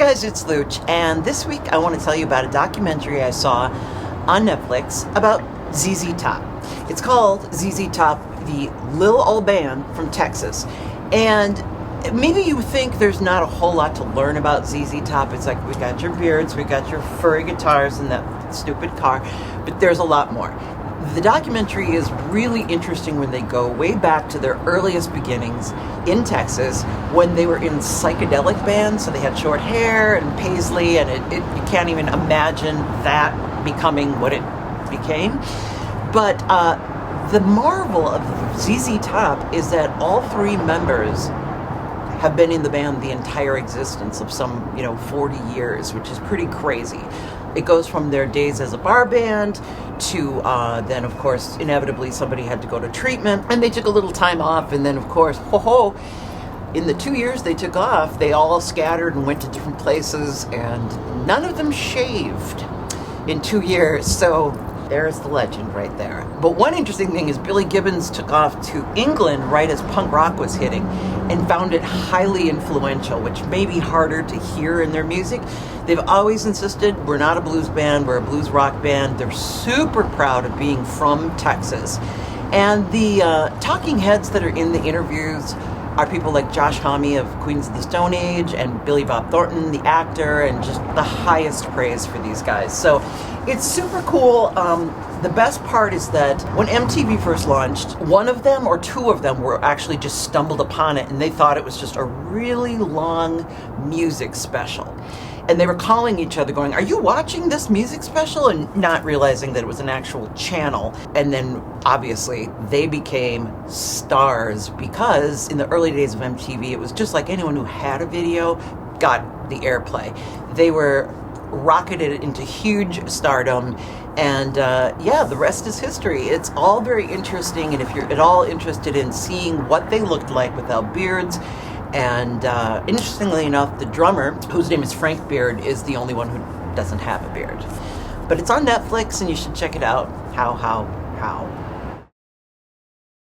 guys, it's Luch, and this week I want to tell you about a documentary I saw on Netflix about ZZ Top. It's called ZZ Top, the Lil Ol' Band from Texas. And maybe you think there's not a whole lot to learn about ZZ Top. It's like, we got your beards, we got your furry guitars and that stupid car, but there's a lot more. The documentary is really interesting when they go way back to their earliest beginnings in Texas when they were in psychedelic bands. So they had short hair and paisley, and you can't even imagine that becoming what it became. But the marvel of ZZ Top is that all three members have been in the band the entire existence of some 40 years, which is pretty crazy. It goes from their days as a bar band to then, of course, inevitably somebody had to go to treatment, and they took a little time off, and then, of course, in the 2 years they took off, they all scattered and went to different places, and none of them shaved in 2 years. So there's the legend right there. But one interesting thing is Billy Gibbons took off to England right as punk rock was hitting and found it highly influential, which may be harder to hear in their music. They've always insisted, we're not a blues band, we're a blues rock band. They're super proud of being from Texas. And the talking heads that are in the interviews are people like Josh Homme of Queens of the Stone Age and Billy Bob Thornton, the actor, and just the highest praise for these guys. So it's super cool. The best part is that when MTV first launched, one of them or two of them were actually just stumbled upon it, and they thought it was just a really long music special. And they were calling each other going, "Are you watching this music special?" And not realizing that it was an actual channel. And then obviously they became stars because in the early days of MTV, it was just like anyone who had a video got the airplay. They were rocketed into huge stardom, and the rest is history. It's all very interesting, and if you're at all interested in seeing what they looked like without beards, and interestingly enough, the drummer, whose name is Frank Beard, is the only one who doesn't have a beard. But it's on Netflix, and you should check it out. How?